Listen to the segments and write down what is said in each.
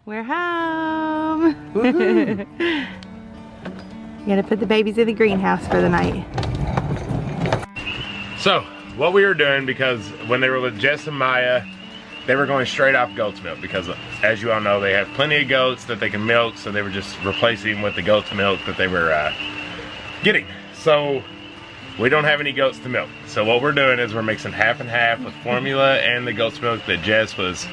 We're home. Gotta put the babies in the greenhouse for the night. So, what we were doing, because when they were with Jess and Maya, they were going straight off goat's milk because, as you all know, they have plenty of goats that they can milk, so they were just replacing with the goat's milk that they were getting. So, we don't have any goats to milk. So what we're doing is we're mixing half and half with formula and the goat's milk that Jess was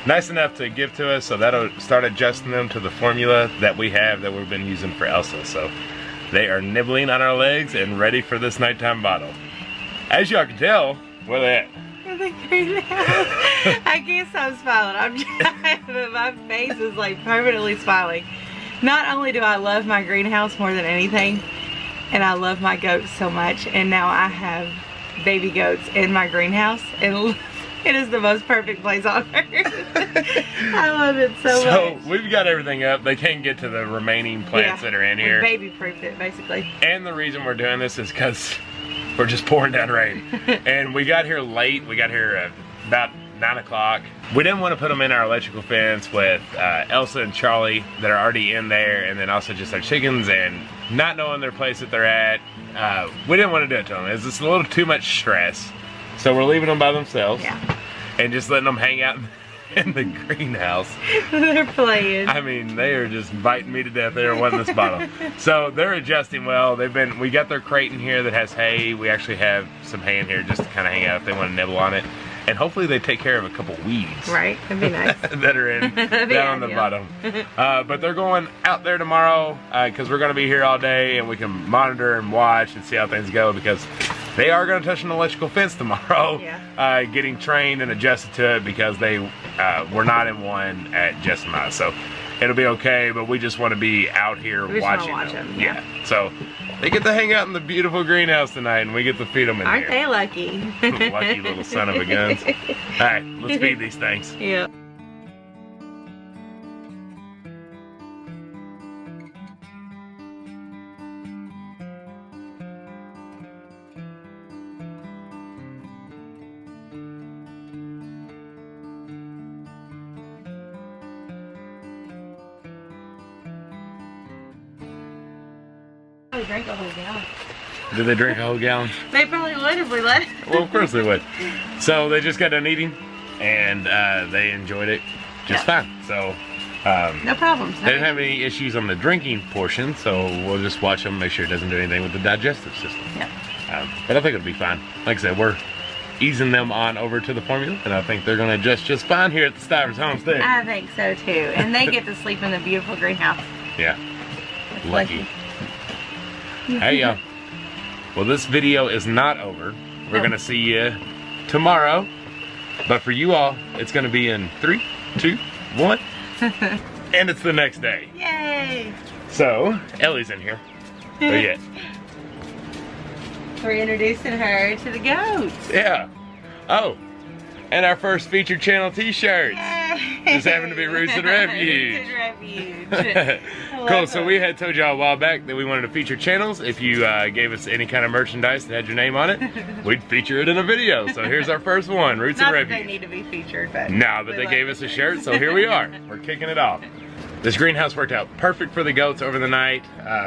nice enough to give to us, so that'll start adjusting them to the formula that we have that we've been using for Elsa. So they are nibbling on our legs and ready for this nighttime bottle. As y'all can tell, where they at? In the greenhouse. I can't stop smiling. I'm trying, but my face is like permanently smiling. Not only do I love my greenhouse more than anything, and I love my goats so much, and now I have baby goats in my greenhouse, and it is the most perfect place on earth. I love it so much. So we've got everything up. They can't get to the remaining plants that are in here. Baby proofed it, basically. And the reason we're doing this is because we're just pouring down rain. And we got here late. We got here about 9 o'clock. We didn't want to put them in our electrical fence with Elsa and Charlie that are already in there, and then also just our chickens, and not knowing their place that they're at. We didn't want to do it to them. It's just a little too much stress. So we're leaving them by themselves. Yeah. And just letting them hang out in the greenhouse. They're playing. I mean, they are just biting me to death. They are wanting this bottle. So they're adjusting well. We got their crate in here that has hay. We actually have some hay in here just to kind of hang out if they want to nibble on it. And hopefully they take care of a couple weeds. Right, that'd be nice. that are in down on the bottom. But they're going out there tomorrow because we're going to be here all day, and we can monitor and watch and see how things go, because they are going to touch an electrical fence tomorrow. Yeah. Getting trained and adjusted to it, because they were not in one at Jess and I. So it'll be okay, but we just want to be out here watching them. Yeah. So they get to hang out in the beautiful greenhouse tonight, and we get to feed them in Aren't here. Aren't they lucky? Lucky little son of a guns. All right, let's feed these things. Yeah. They drank a whole gallon. Did they drink a whole gallon? They probably would if we let it. Well, of course they would. So they just got done eating, and they enjoyed it just fine. So no problems. They didn't have any issues on the drinking portion, so we'll just watch them, make sure it doesn't do anything with the digestive system. Yeah. But I think it'll be fine. Like I said, we're easing them on over to the formula, and I think they're going to adjust just fine here at the Stivers Homestead. I think so too. And they get to sleep in the beautiful greenhouse. Yeah. Lucky. Hey y'all. Well, this video is not over. We're going to see you tomorrow. But for you all, it's going to be in 3, 2, 1. And it's the next day. Yay! So, Ellie's in here. Where you at? We're introducing her to the goats. Yeah. Oh, and our first featured channel t-shirts. Just happened to be Roots and Refuge. Cool, so we had told y'all a while back that we wanted to feature channels. If you gave us any kind of merchandise that had your name on it, we'd feature it in a video. So here's our first one, Roots and Refuge. Not that they need to be featured, but... No, but they gave us a shirt, so here we are. We're kicking it off. This greenhouse worked out perfect for the goats over the night.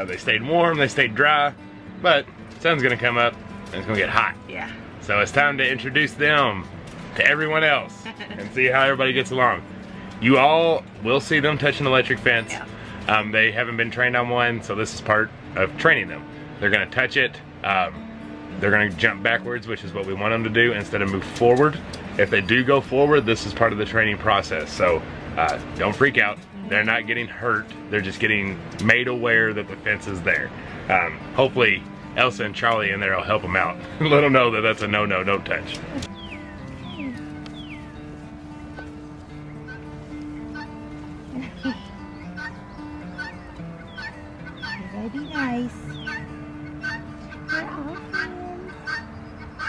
They stayed warm, they stayed dry, but sun's gonna come up and it's gonna get hot. Yeah. So it's time to introduce them to everyone else and see how everybody gets along. You all will see them touch an electric fence. Yeah. They haven't been trained on one, so this is part of training them. They're gonna touch it. They're gonna jump backwards, which is what we want them to do, instead of move forward. If they do go forward, this is part of the training process. So don't freak out. They're not getting hurt. They're just getting made aware that the fence is there. Hopefully Elsa and Charlie in there will help them out. Let them know that that's a no-no, don't touch. Be nice. We're all friends.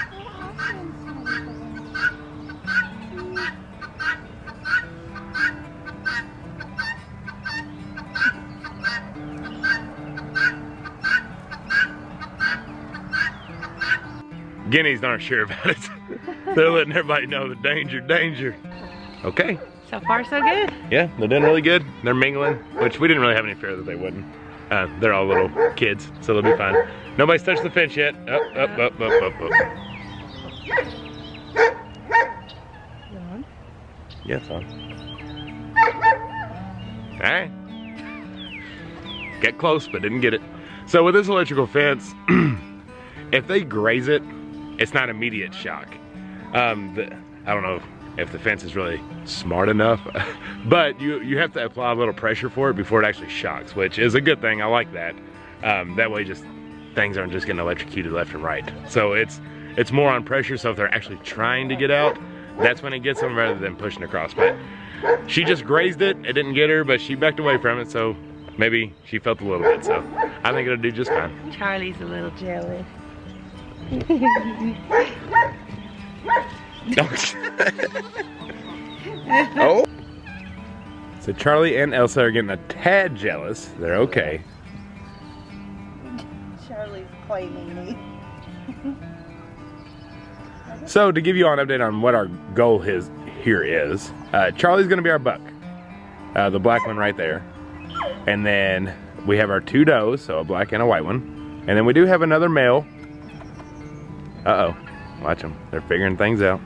We're all friends. Guineas aren't sure about it. They're letting everybody know the danger, danger. Okay. So far, so good. Yeah, they're doing really good. They're mingling, which we didn't really have any fear that they wouldn't. They're all little kids, so they'll be fine. Nobody's touched the fence yet. Up. Yeah, it's on. All right. Get close, but didn't get it. So with this electrical fence, if they graze it, it's not immediate shock. I don't know if the fence is really smart enough, but you have to apply a little pressure for it before it actually shocks, which is a good thing. I like that. That way just things aren't just getting electrocuted left and right. So it's more on pressure, so if they're actually trying to get out, that's when it gets them rather than pushing across. But she just grazed it, it didn't get her, but she backed away from it, so maybe she felt a little bit, so I think it'll do just fine. Charlie's a little jealous. Oh. So Charlie and Elsa are getting a tad jealous. They're okay. Charlie's claiming me. So to give you all an update on what our goal here is, Charlie's gonna be our buck. The black one right there. And then we have our 2 does, so a black and a white one. And then we do have another male. Uh-oh, watch them, they're figuring things out.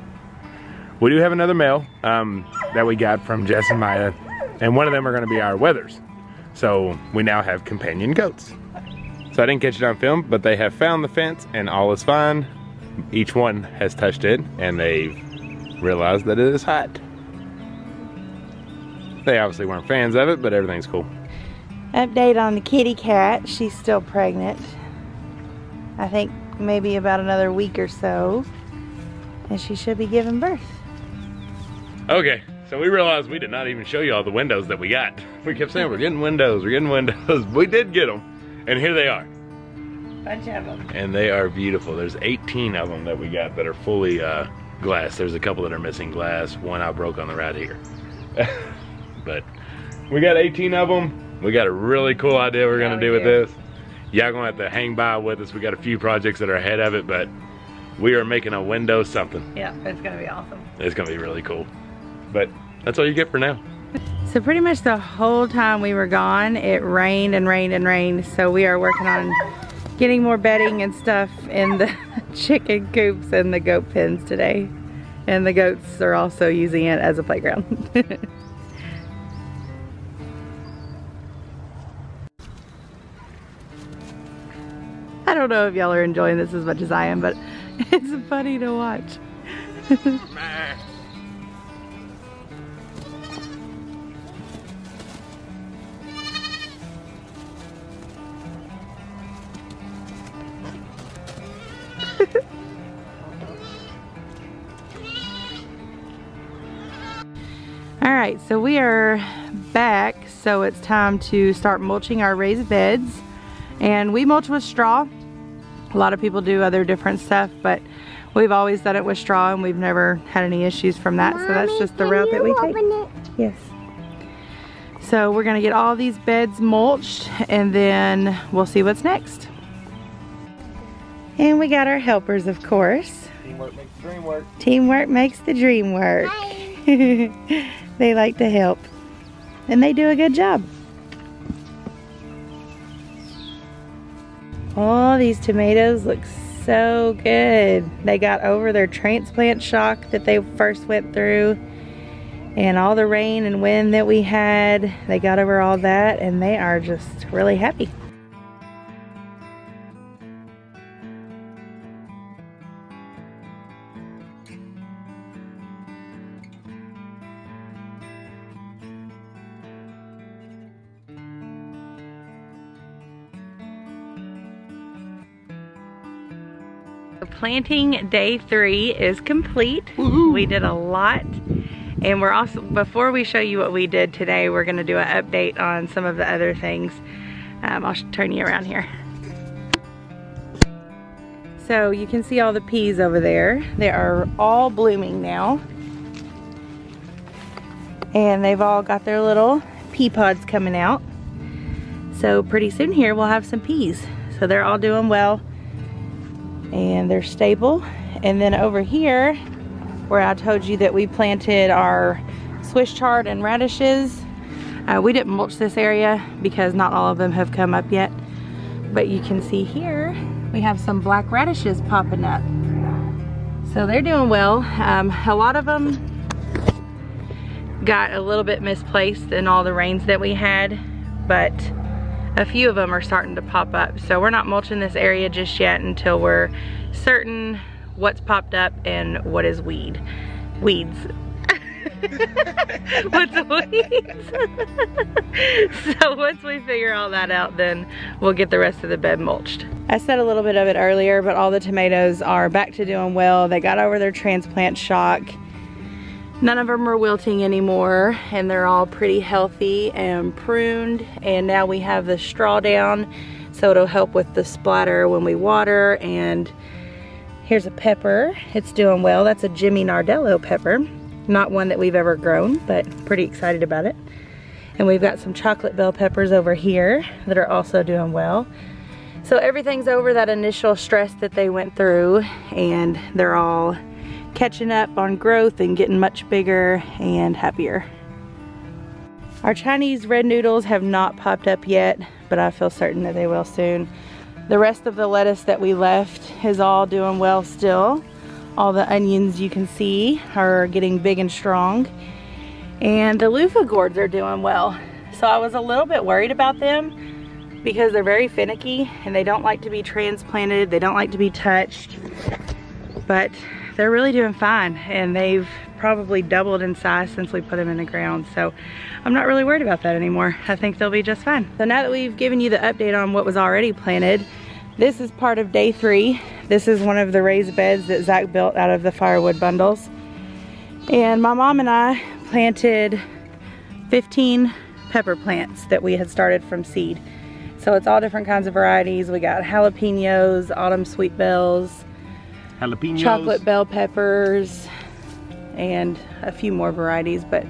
We do have another male that we got from Jess and Maya, and one of them are gonna be our wethers. So we now have companion goats. So I didn't catch it on film, but they have found the fence and all is fine. Each one has touched it and they've realized that it is hot. They obviously weren't fans of it, but everything's cool. Update on the kitty cat. She's still pregnant. I think maybe about another week or so. And she should be giving birth. Okay, so we realized we did not even show you all the windows that we got. We kept saying, we're getting windows, we're getting windows. We did get them, and here they are. Bunch of them. And they are beautiful. There's 18 of them that we got that are fully glass. There's a couple that are missing glass. One I broke on the ride here. But we got 18 of them. We got a really cool idea we're gonna do with this. Y'all gonna have to hang by with us. We got a few projects that are ahead of it, but we are making a window something. Yeah, it's gonna be awesome. It's gonna be really cool. But that's all you get for now. So pretty much the whole time we were gone, it rained and rained and rained. So we are working on getting more bedding and stuff in the chicken coops and the goat pens today. And the goats are also using it as a playground. I don't know if y'all are enjoying this as much as I am, but it's funny to watch. Alright, so we are back, so it's time to start mulching our raised beds. And we mulch with straw. A lot of people do other different stuff, but we've always done it with straw and we've never had any issues from that. Mommy, so that's just the route that we take. Yes. So we're gonna get all these beds mulched and then we'll see what's next. And we got our helpers, of course. Teamwork makes the dream work. Teamwork makes the dream work. They like to help. And they do a good job. Oh, these tomatoes look so good. They got over their transplant shock that they first went through. And all the rain and wind that we had. They got over all that and they are just really happy. Planting day 3 is complete. We did a lot, and we're also, before we show you what we did today, we're going to do an update on some of the other things. I'll turn you around here. So you can see all the peas over there. They are all blooming now, and they've all got their little pea pods coming out. So pretty soon here we'll have some peas. So they're all doing well. And they're stable. And then over here, where I told you that we planted our Swiss chard and radishes. We didn't mulch this area because not all of them have come up yet. But you can see here, we have some black radishes popping up. So they're doing well. A lot of them got a little bit misplaced in all the rains that we had, but a few of them are starting to pop up. So we're not mulching this area just yet until we're certain what's popped up and what is weeds. What's weeds? So once we figure all that out, then we'll get the rest of the bed mulched. I said a little bit of it earlier, but all the tomatoes are back to doing well. They got over their transplant shock. None of them are wilting anymore, and they're all pretty healthy and pruned. And now we have the straw down, so it'll help with the splatter when we water. And here's a pepper. It's doing well. That's a Jimmy Nardello pepper. Not one that we've ever grown, but pretty excited about it. And we've got some chocolate bell peppers over here that are also doing well. So everything's over that initial stress that they went through, and they're all catching up on growth and getting much bigger and happier. Our Chinese red noodles have not popped up yet, but I feel certain that they will soon. The rest of the lettuce that we left is all doing well still. All the onions you can see are getting big and strong. And the loofah gourds are doing well. So I was a little bit worried about them because they're very finicky and they don't like to be transplanted. They don't like to be touched. But they're really doing fine, and they've probably doubled in size since we put them in the ground. So I'm not really worried about that anymore. I think they'll be just fine. So now that we've given you the update on what was already planted, this is part of day 3. This is one of the raised beds that Zach built out of the firewood bundles. And my mom and I planted 15 pepper plants that we had started from seed. So it's all different kinds of varieties. We got jalapenos, autumn sweet bells, chocolate bell peppers, and a few more varieties, but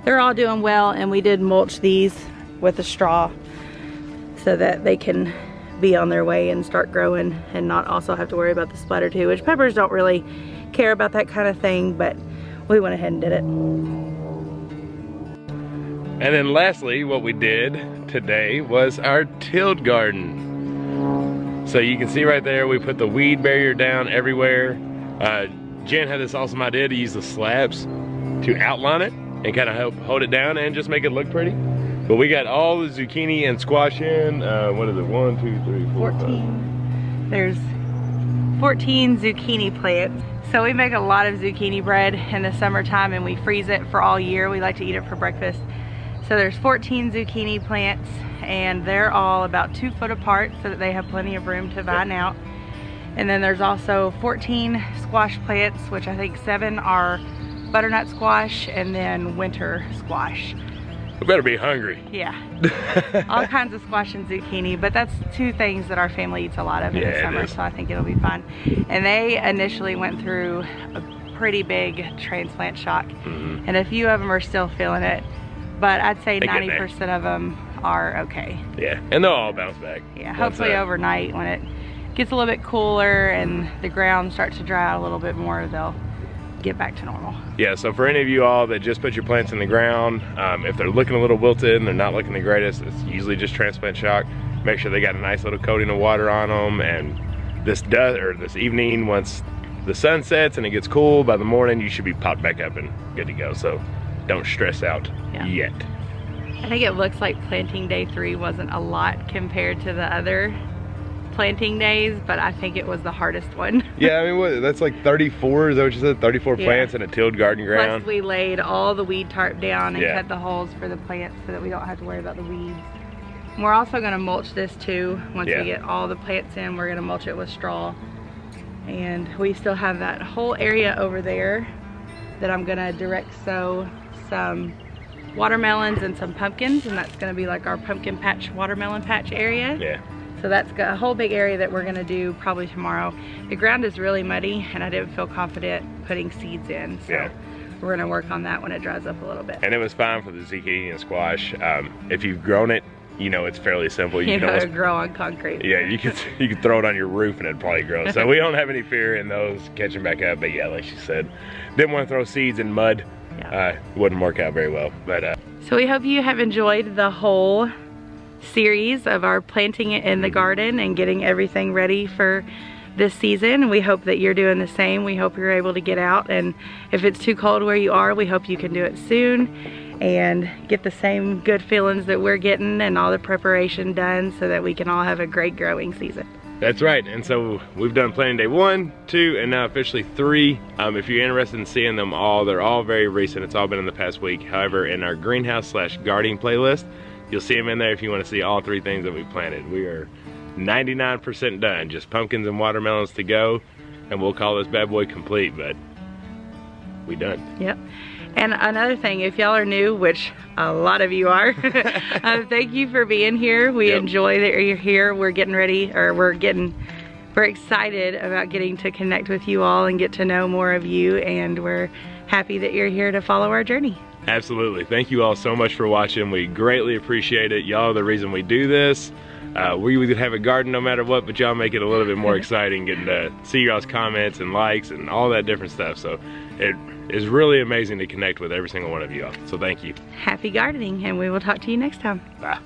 they're all doing well. And we did mulch these with a straw so that they can be on their way and start growing and not also have to worry about the splatter too, which peppers don't really care about that kind of thing, but we went ahead and did it. And then lastly, what we did today was our tilled garden. So you can see right there, we put the weed barrier down everywhere. Jen had this awesome idea to use the slabs to outline it and kind of help hold it down and just make it look pretty. But we got all the zucchini and squash in. What is it? 1, 2, 3, 4, 14. 5. There's 14 zucchini plants. So we make a lot of zucchini bread in the summertime, and we freeze it for all year. We like to eat it for breakfast. So there's 14 zucchini plants, and they're all about 2 foot apart so that they have plenty of room to vine out. And then there's also 14 squash plants, which I think 7 are butternut squash and then winter squash. We better be hungry. Yeah. All kinds of squash and zucchini, but that's 2 things that our family eats a lot of in the summer, so I think it'll be fun. And they initially went through a pretty big transplant shock, and a few of them are still feeling it, but I'd say 90% of them are okay. Yeah, and they'll all bounce back. Yeah, hopefully overnight when it gets a little bit cooler and the ground starts to dry out a little bit more, they'll get back to normal. Yeah, so for any of you all that just put your plants in the ground, if they're looking a little wilted and they're not looking the greatest, it's usually just transplant shock. Make sure they got a nice little coating of water on them, and this evening, once the sun sets and it gets cool, by the morning you should be popped back up and good to go. So don't stress out yet. I think it looks like planting day 3 wasn't a lot compared to the other planting days, but I think it was the hardest one. Yeah, I mean, that's like 34, is that what you said? 34 plants in a tilled garden ground? Plus we laid all the weed tarp down and cut the holes for the plants so that we don't have to worry about the weeds. And we're also gonna mulch this too. Once we get all the plants in, we're gonna mulch it with straw. And we still have that whole area over there that I'm gonna direct sow some watermelons and some pumpkins, and that's gonna be like our pumpkin patch, watermelon patch area. Yeah. So that's got a whole big area that we're gonna do probably tomorrow. The ground is really muddy and I didn't feel confident putting seeds in. So we're gonna work on that when it dries up a little bit. And it was fine for the zucchini and squash. If you've grown it, you know it's fairly simple. You know it'll grow on concrete. Yeah, you could throw it on your roof and it'd probably grow. So we don't have any fear in those catching back up. But yeah, like she said, didn't want to throw seeds in mud wouldn't work out very well. But so we hope you have enjoyed the whole series of our planting it in the garden and getting everything ready for this season. We hope that you're doing the same. We hope you're able to get out, and if it's too cold where you are, we hope you can do it soon and get the same good feelings that we're getting and all the preparation done so that we can all have a great growing season. that's right. And so we've done planting day 1, 2, and now officially 3. If you're interested in seeing them all, they're all very recent. It's all been in the past week. However, in our greenhouse/gardening playlist, you'll see them in there if you want to see all 3 things that we planted. We are 99% done, just pumpkins and watermelons to go, and we'll call this bad boy complete, but we done. Yep. And another thing, if y'all are new, which a lot of you are, thank you for being here. We enjoy that you're here. We're getting ready, or we're excited about getting to connect with you all and get to know more of you, and we're happy that you're here to follow our journey. Absolutely. Thank you all so much for watching. We greatly appreciate it. Y'all are the reason we do this. We would have a garden no matter what, but y'all make it a little bit more exciting getting to see y'all's comments and likes and all that different stuff. So it is really amazing to connect with every single one of y'all. So thank you. Happy gardening, and we will talk to you next time. Bye.